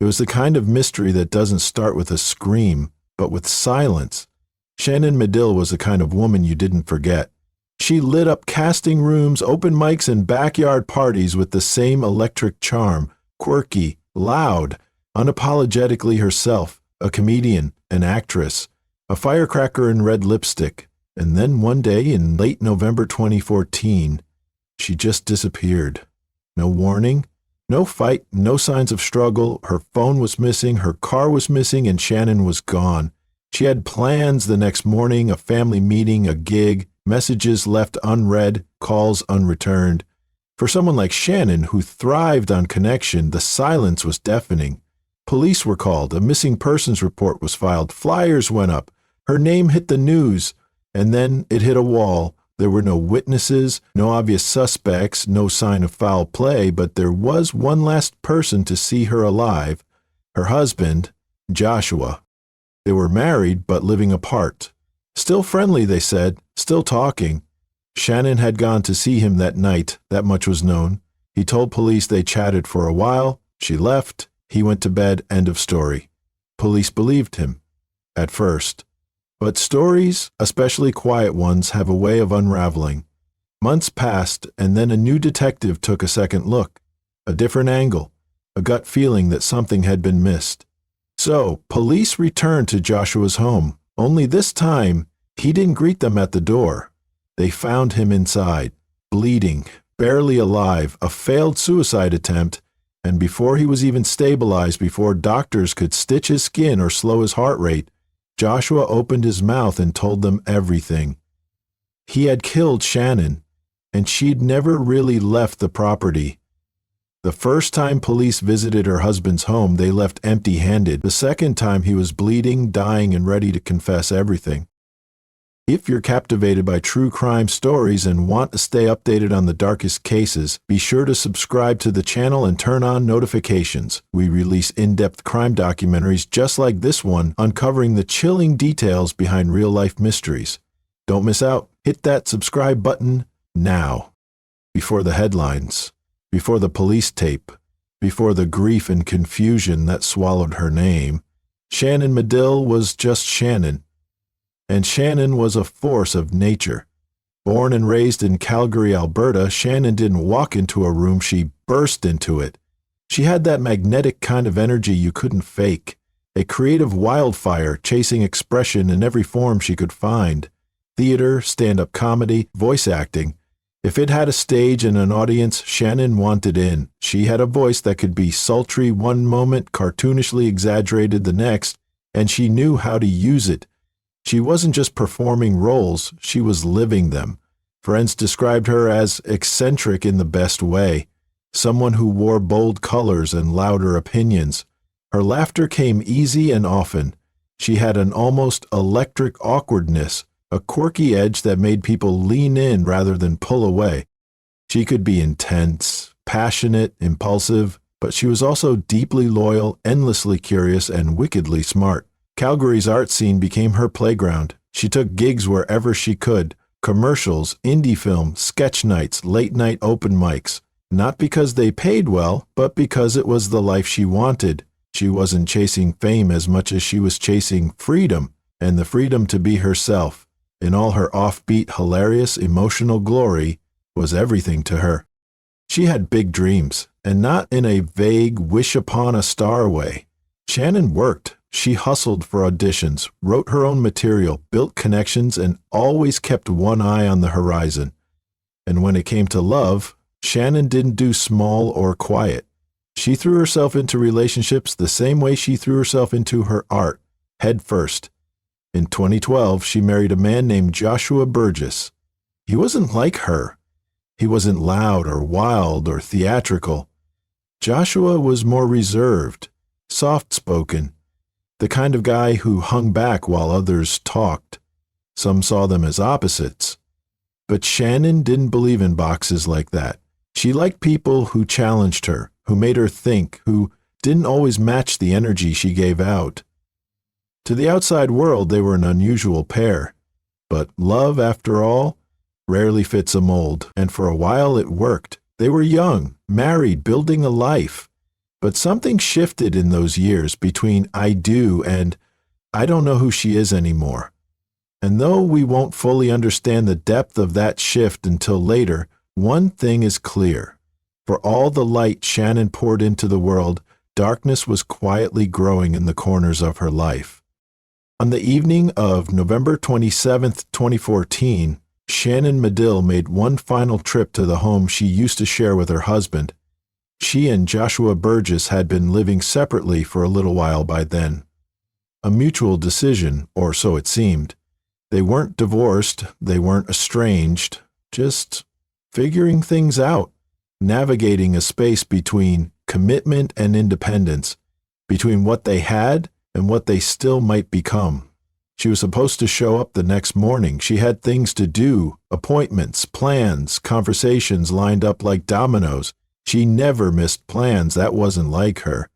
It was the kind of mystery that doesn't start with a scream, but with silence. Shannon Medill was the kind of woman you didn't forget. She lit up casting rooms, open mics, and backyard parties with the same electric charm, quirky, loud, unapologetically herself, a comedian, an actress, a firecracker in red lipstick. And then one day in late November 2014, she just disappeared. No warning, no fight, no signs of struggle. Her phone was missing, her car was missing, and Shannon was gone. She had plans the next morning, a family meeting, a gig, messages left unread, calls unreturned. For someone like Shannon, who thrived on connection, the silence was deafening. Police were called, a missing persons report was filed, flyers went up, her name hit the news, and then it hit a wall. There were no witnesses, no obvious suspects, no sign of foul play, but there was one last person to see her alive, her husband, Joshua. They were married but living apart. Still friendly, they said, still talking. Shannon had gone to see him that night, that much was known. He told police they chatted for a while, she left, he went to bed, end of story. Police believed him, at first. But stories, especially quiet ones, have a way of unraveling. Months passed, and then a new detective took a second look, a different angle, a gut feeling that something had been missed. So, police returned to Joshua's home, only this time, he didn't greet them at the door. They found him inside, bleeding, barely alive, a failed suicide attempt, and before he was even stabilized, before doctors could stitch his skin or slow his heart rate, Joshua opened his mouth and told them everything. He had killed Shannon, and she'd never really left the property. The first time police visited her husband's home, they left empty-handed. The second time, he was bleeding, dying, and ready to confess everything. If you're captivated by true crime stories and want to stay updated on the darkest cases, be sure to subscribe to the channel and turn on notifications. We release in-depth crime documentaries just like this one, uncovering the chilling details behind real-life mysteries. Don't miss out. Hit that subscribe button now. Before the headlines, before the police tape, before the grief and confusion that swallowed her name, Shannon Medill was just Shannon. And Shannon was a force of nature. Born and raised in Calgary, Alberta, Shannon didn't walk into a room, she burst into it. She had that magnetic kind of energy you couldn't fake, a creative wildfire chasing expression in every form she could find. Theater, stand-up comedy, voice acting. If it had a stage and an audience, Shannon wanted in. She had a voice that could be sultry one moment, cartoonishly exaggerated the next, and she knew how to use it. She wasn't just performing roles, she was living them. Friends described her as eccentric in the best way, someone who wore bold colors and louder opinions. Her laughter came easy and often. She had an almost electric awkwardness, a quirky edge that made people lean in rather than pull away. She could be intense, passionate, impulsive, but she was also deeply loyal, endlessly curious, and wickedly smart. Calgary's art scene became her playground. She took gigs wherever she could, commercials, indie film, sketch nights, late-night open mics, not because they paid well, but because it was the life she wanted. She wasn't chasing fame as much as she was chasing freedom, and the freedom to be herself, in all her offbeat, hilarious, emotional glory, was everything to her. She had big dreams, and not in a vague, wish-upon-a-star way. Shannon worked. She hustled for auditions, wrote her own material, built connections, and always kept one eye on the horizon. And when it came to love, Shannon didn't do small or quiet. She threw herself into relationships the same way she threw herself into her art, head first. In 2012, she married a man named Joshua Burgess. He wasn't like her. He wasn't loud or wild or theatrical. Joshua was more reserved, soft-spoken, the kind of guy who hung back while others talked. Some saw them as opposites. But Shannon didn't believe in boxes like that. She liked people who challenged her, who made her think, who didn't always match the energy she gave out. To the outside world, they were an unusual pair. But love, after all, rarely fits a mold, and for a while it worked. They were young, married, building a life. But something shifted in those years between I do and I don't know who she is anymore. And though we won't fully understand the depth of that shift until later, one thing is clear. For all the light Shannon poured into the world, darkness was quietly growing in the corners of her life. On the evening of November 27, 2014, Shannon Medill made one final trip to the home she used to share with her husband. She and Joshua Burgess had been living separately for a little while by then. A mutual decision, or so it seemed. They weren't divorced, they weren't estranged, just figuring things out, navigating a space between commitment and independence, between what they had and what they still might become. She was supposed to show up the next morning. She had things to do, appointments, plans, conversations lined up like dominoes. She never missed plans. That wasn't like her.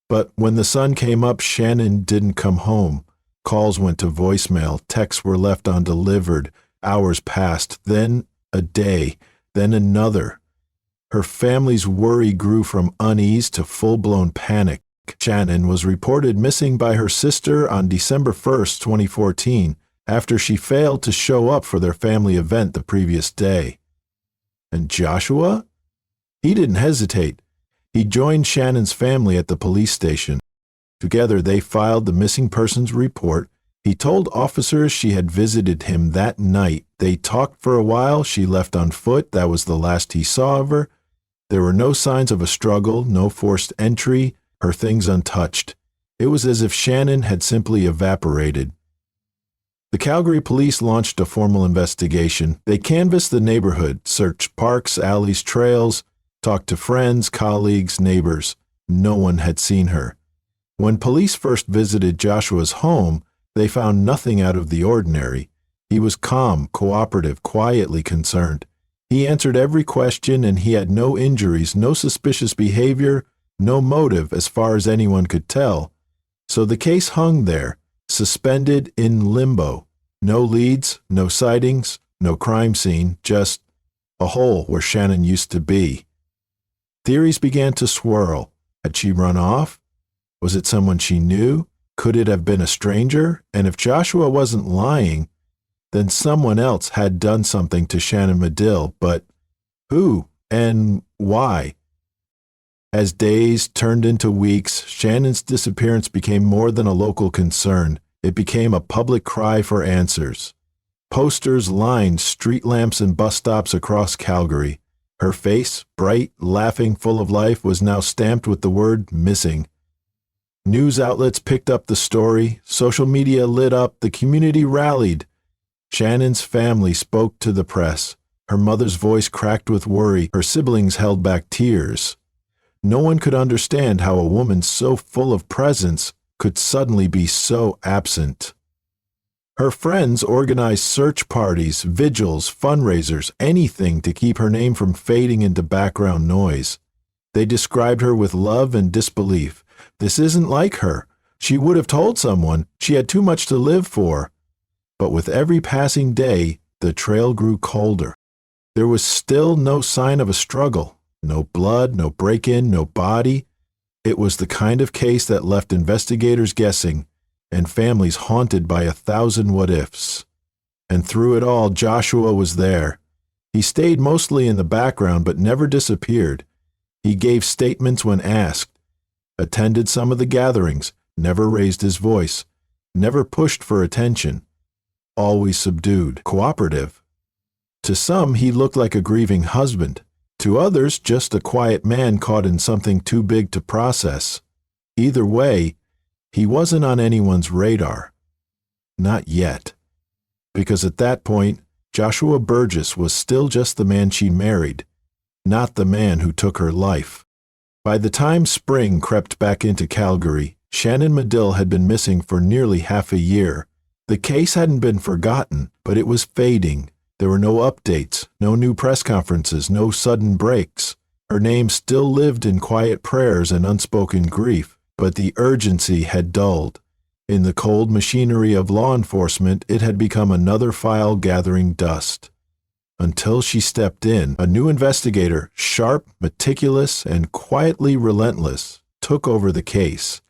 But when the sun came up, Shannon didn't come home. Calls went to voicemail, texts were left undelivered, hours passed, then a day, then another. Her family's worry grew from unease to full-blown panic. Shannon was reported missing by her sister on December 1st, 2014, after she failed to show up for their family event the previous day. And Joshua? He didn't hesitate. He joined Shannon's family at the police station. Together, they filed the missing persons report. He told officers she had visited him that night. They talked for a while. She left on foot. That was the last he saw of her. There were no signs of a struggle, no forced entry, her things untouched. It was as if Shannon had simply evaporated. The Calgary police launched a formal investigation. They canvassed the neighborhood, searched parks, alleys, trails, talked to friends, colleagues, neighbors. No one had seen her. When police first visited Joshua's home, they found nothing out of the ordinary. He was calm, cooperative, quietly concerned. He answered every question, and he had no injuries, no suspicious behavior, no motive as far as anyone could tell. So the case hung there, suspended in limbo. No leads, no sightings, no crime scene, just a hole where Shannon used to be. Theories began to swirl. Had she run off? Was it someone she knew? Could it have been a stranger? And if Joshua wasn't lying, then someone else had done something to Shannon Medill. But who and why? As days turned into weeks, Shannon's disappearance became more than a local concern. It became a public cry for answers. Posters lined street lamps and bus stops across Calgary. Her face, bright, laughing, full of life, was now stamped with the word missing. News outlets picked up the story. Social media lit up. The community rallied. Shannon's family spoke to the press. Her mother's voice cracked with worry. Her siblings held back tears. No one could understand how a woman so full of presence could suddenly be so absent. Her friends organized search parties, vigils, fundraisers, anything to keep her name from fading into background noise. They described her with love and disbelief. This isn't like her. She would have told someone. She had too much to live for. But with every passing day, the trail grew colder. There was still no sign of a struggle. No blood, no break-in, no body. It was the kind of case that left investigators guessing and families haunted by 1,000 what-ifs. And through it all, Joshua was there. He stayed mostly in the background but never disappeared. He gave statements when asked, attended some of the gatherings, never raised his voice, never pushed for attention, always subdued, cooperative. To some, he looked like a grieving husband. To others, just a quiet man caught in something too big to process. Either way, he wasn't on anyone's radar. Not yet. Because at that point, Joshua Burgess was still just the man she married, not the man who took her life. By the time spring crept back into Calgary, Shannon Medill had been missing for nearly half a year. The case hadn't been forgotten, but it was fading. There were no updates, no new press conferences, no sudden breaks. Her name still lived in quiet prayers and unspoken grief, but the urgency had dulled. In the cold machinery of law enforcement, it had become another file gathering dust. Until she stepped in, a new investigator, sharp, meticulous, and quietly relentless. took over the case.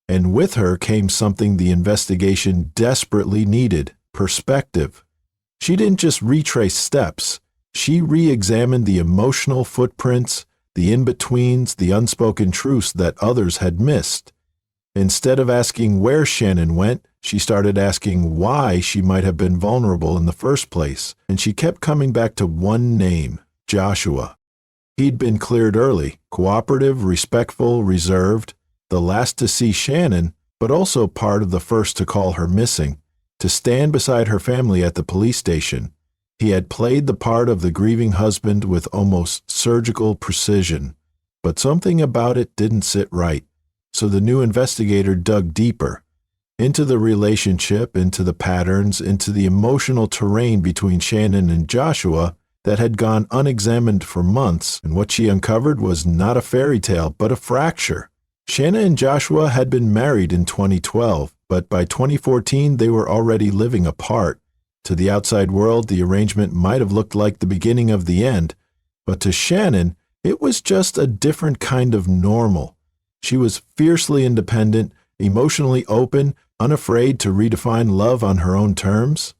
And with her came something the investigation desperately needed: perspective. She didn't just retrace steps. She re-examined the emotional footprints, the in-betweens, the unspoken truths that others had missed. Instead of asking where Shannon went, she started asking why she might have been vulnerable in the first place, and she kept coming back to one name: Joshua. He'd been cleared early, cooperative, respectful, reserved, the last to see Shannon, but also part of the first to call her missing, to stand beside her family at the police station. He had played the part of the grieving husband with almost surgical precision, but something about it didn't sit right. So the new investigator dug deeper into the relationship, into the patterns, into the emotional terrain between Shannon and Joshua that had gone unexamined for months, and what she uncovered was not a fairy tale, but a fracture. Shannon and Joshua had been married in 2012, but by 2014 they were already living apart. To the outside world, the arrangement might have looked like the beginning of the end, but to Shannon, it was just a different kind of normal. She was fiercely independent, emotionally open, unafraid to redefine love on her own terms.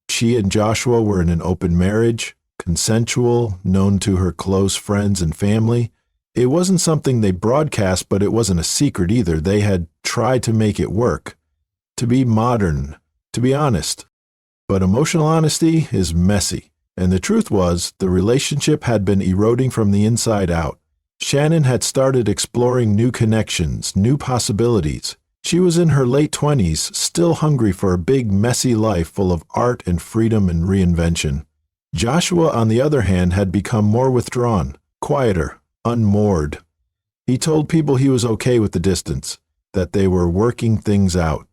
She and Joshua were in an open marriage, consensual, known to her close friends and family. It wasn't something they broadcast, but it wasn't a secret either. They had tried to make it work, to be modern, to be honest. But emotional honesty is messy, and the truth was, the relationship had been eroding from the inside out. Shannon had started exploring new connections, new possibilities. She was in her late 20s, still hungry for a big, messy life full of art and freedom and reinvention. Joshua, on the other hand, had become more withdrawn, quieter, unmoored. He told people he was okay with the distance, that they were working things out.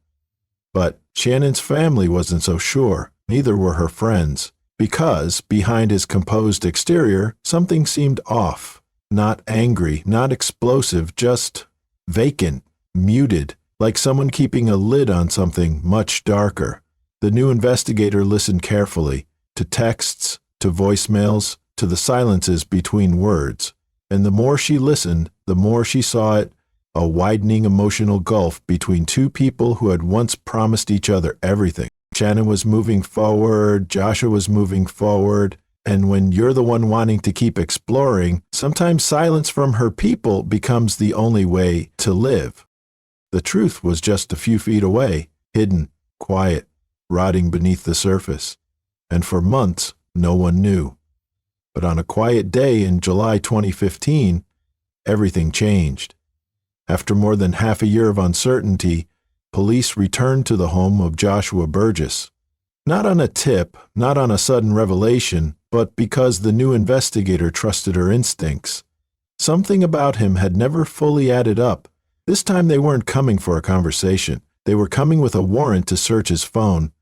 But Shannon's family wasn't so sure, neither were her friends, because, behind his composed exterior, something seemed off. Not angry, not explosive, just vacant, muted, like someone keeping a lid on something much darker. The new investigator listened carefully, to texts, to voicemails, to the silences between words. And the more she listened, the more she saw it, a widening emotional gulf between two people who had once promised each other everything. Shannon was moving forward, Joshua was moving forward, and when you're the one wanting to keep exploring, sometimes silence from her people becomes the only way to live. The truth was just a few feet away, hidden, quiet, rotting beneath the surface. And for months, no one knew. But on a quiet day in July 2015, everything changed. After more than half a year of uncertainty, police returned to the home of Joshua Burgess. Not on a tip, not on a sudden revelation, but because the new investigator trusted her instincts. Something about him had never fully added up. This time they weren't coming for a conversation. They were coming with a warrant to search his phone.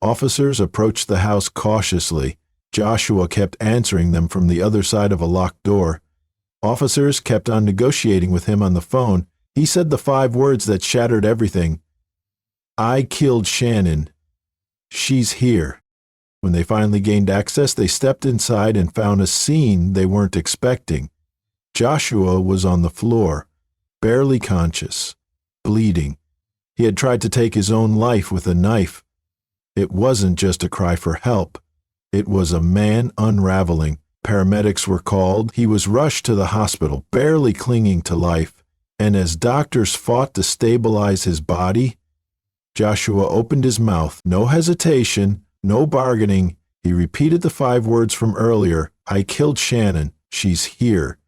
Officers approached the house cautiously. Joshua kept answering them from the other side of a locked door. Officers kept on negotiating with him on the phone. He said the 5 words that shattered everything. "I killed Shannon. She's here." When they finally gained access, they stepped inside and found a scene they weren't expecting. Joshua was on the floor, barely conscious, bleeding. He had tried to take his own life with a knife. It wasn't just a cry for help. It was a man unraveling. Paramedics were called. He was rushed to the hospital, barely clinging to life. And as doctors fought to stabilize his body, Joshua opened his mouth. No hesitation, no bargaining. He repeated the 5 words from earlier. "I killed Shannon. She's here."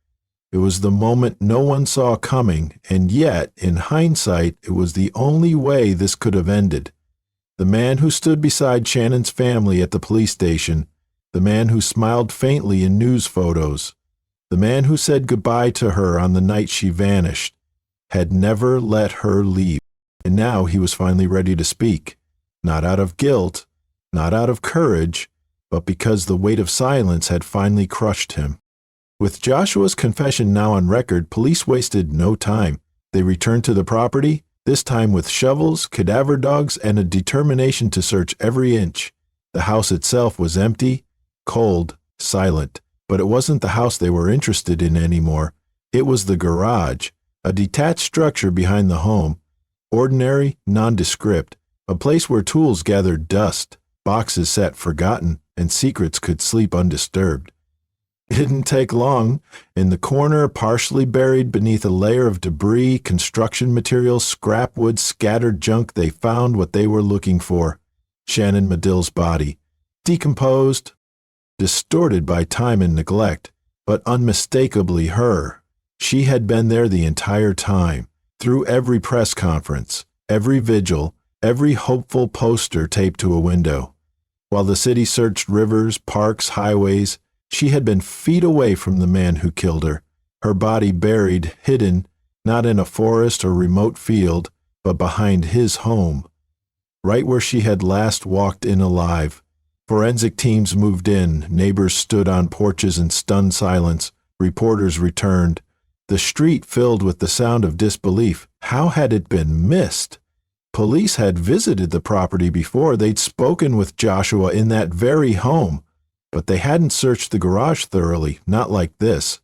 It was the moment no one saw coming, and yet, in hindsight, it was the only way this could have ended. The man who stood beside Shannon's family at the police station, the man who smiled faintly in news photos, the man who said goodbye to her on the night she vanished, had never let her leave. And now he was finally ready to speak, not out of guilt, not out of courage, but because the weight of silence had finally crushed him. With Joshua's confession now on record, police wasted no time. They returned to the property, this time with shovels, cadaver dogs, and a determination to search every inch. The house itself was empty, cold, silent, but it wasn't the house they were interested in anymore. It was the garage. A detached structure behind the home, ordinary, nondescript, a place where tools gathered dust, boxes sat forgotten, and secrets could sleep undisturbed. It didn't take long. In the corner, partially buried beneath a layer of debris, construction materials, scrap wood, scattered junk, they found what they were looking for: Shannon Medill's body. Decomposed, distorted by time and neglect, but unmistakably her. She had been there the entire time, through every press conference, every vigil, every hopeful poster taped to a window. While the city searched rivers, parks, highways, she had been feet away from the man who killed her, her body buried, hidden, not in a forest or remote field, but behind his home, right where she had last walked in alive. Forensic teams moved in, neighbors stood on porches in stunned silence, reporters returned. The street filled with the sound of disbelief. How had it been missed? Police had visited the property before. They'd spoken with Joshua in that very home, but they hadn't searched the garage thoroughly, not like this,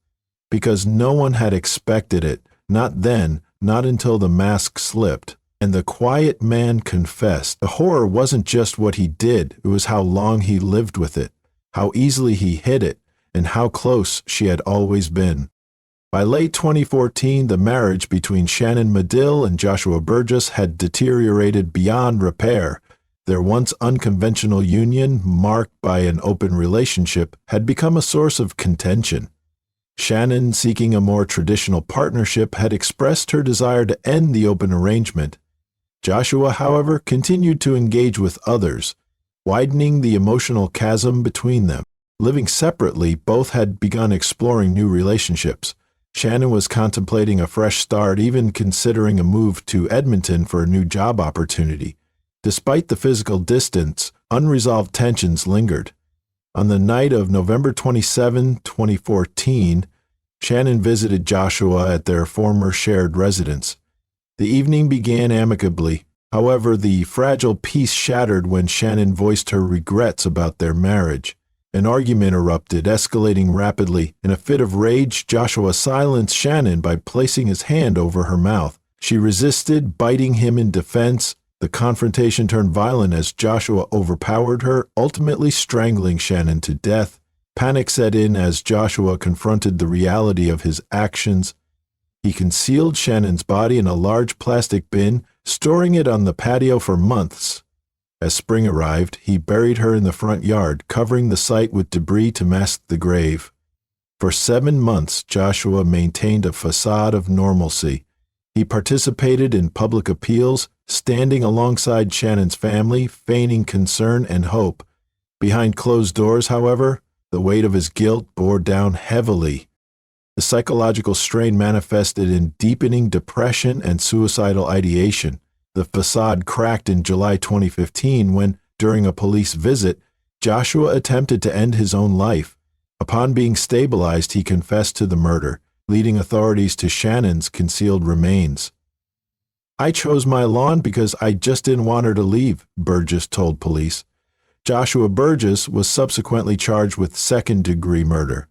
because no one had expected it, not then, not until the mask slipped, and the quiet man confessed. The horror wasn't just what he did, it was how long he lived with it, how easily he hid it, and how close she had always been. By late 2014, the marriage between Shannon Medill and Joshua Burgess had deteriorated beyond repair. Their once unconventional union, marked by an open relationship, had become a source of contention. Shannon, seeking a more traditional partnership, had expressed her desire to end the open arrangement. Joshua, however, continued to engage with others, widening the emotional chasm between them. Living separately, both had begun exploring new relationships. Shannon was contemplating a fresh start, even considering a move to Edmonton for a new job opportunity. Despite the physical distance, unresolved tensions lingered. On the night of November 27, 2014, Shannon visited Joshua at their former shared residence. The evening began amicably. However, the fragile peace shattered when Shannon voiced her regrets about their marriage. An argument erupted, escalating rapidly. In a fit of rage, Joshua silenced Shannon by placing his hand over her mouth. She resisted, biting him in defense. The confrontation turned violent as Joshua overpowered her, ultimately strangling Shannon to death. Panic set in as Joshua confronted the reality of his actions. He concealed Shannon's body in a large plastic bin, storing it on the patio for months. As spring arrived, he buried her in the front yard, covering the site with debris to mask the grave. For 7 months, Joshua maintained a facade of normalcy. He participated in public appeals, standing alongside Shannon's family, feigning concern and hope. Behind closed doors, however, the weight of his guilt bore down heavily. The psychological strain manifested in deepening depression and suicidal ideation. The facade cracked in July 2015 when, during a police visit, Joshua attempted to end his own life. Upon being stabilized, he confessed to the murder, leading authorities to Shannon's concealed remains. "I chose my lawn because I just didn't want her to leave," Burgess told police. Joshua Burgess was subsequently charged with second-degree murder.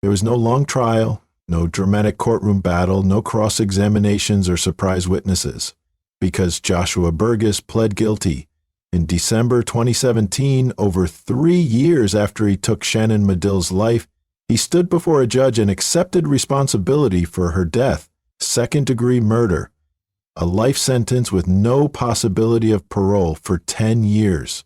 There was no long trial, no dramatic courtroom battle, no cross-examinations or surprise witnesses, because Joshua Burgess pled guilty. In December 2017, over 3 years after he took Shannon Medill's life, he stood before a judge and accepted responsibility for her death, second-degree murder, a life sentence with no possibility of parole for 10 years.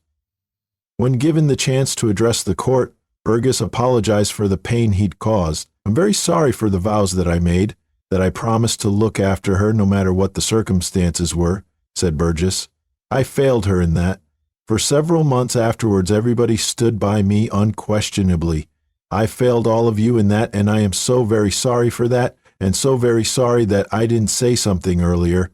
When given the chance to address the court, Burgess apologized for the pain he'd caused. "I'm very sorry for the vows that I made, that I promised to look after her no matter what the circumstances were," said Burgess. "I failed her in that. For several months afterwards, everybody stood by me unquestionably. I failed all of you in that, and I am so very sorry for that, and so very sorry that I didn't say something earlier."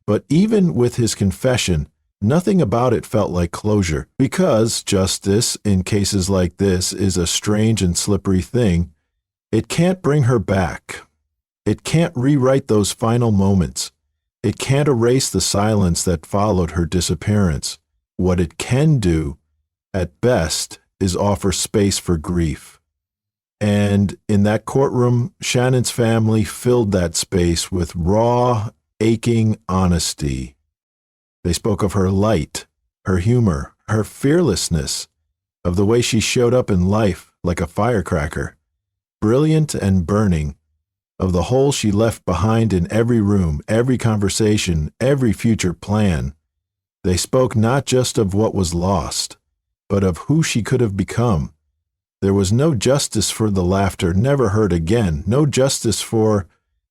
But even with his confession, nothing about it felt like closure, because justice, in cases like this, is a strange and slippery thing. It can't bring her back. It can't rewrite those final moments. It can't erase the silence that followed her disappearance. What it can do, at best, is offer space for grief. And in that courtroom, Shannon's family filled that space with raw, aching honesty. They spoke of her light, her humor, her fearlessness, of the way she showed up in life like a firecracker, brilliant and burning, of the hole she left behind in every room, every conversation, every future plan. They spoke not just of what was lost, but of who she could have become. There was no justice for the laughter never heard again, no justice for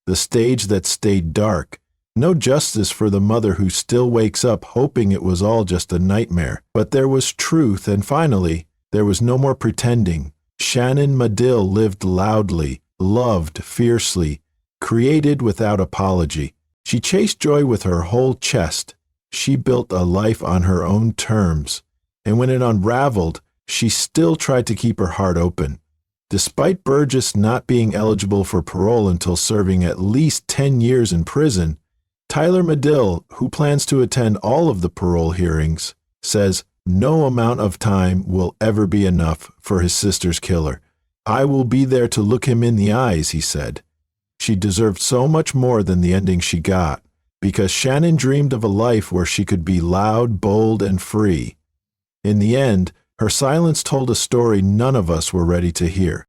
the stage that stayed dark, no justice for the mother who still wakes up hoping it was all just a nightmare. But there was truth, and finally, there was no more pretending. Shannon Medill lived loudly, loved fiercely, created without apology. She chased joy with her whole chest. She built a life on her own terms, and when it unraveled, she still tried to keep her heart open. Despite Burgess not being eligible for parole until serving at least 10 years in prison, Tyler Medill, who plans to attend all of the parole hearings, says no amount of time will ever be enough for his sister's killer. I will be there to look him in the eyes, he said. She deserved so much more than the ending she got, because Shannon dreamed of a life where she could be loud, bold, and free. In the end, her silence told a story none of us were ready to hear.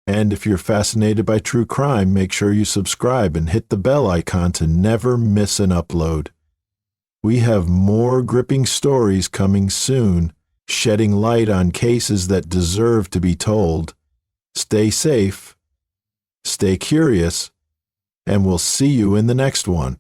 And if you're fascinated by true crime, make sure you subscribe and hit the bell icon to never miss an upload. We have more gripping stories coming soon, shedding light on cases that deserve to be told. Stay safe, stay curious, and we'll see you in the next one.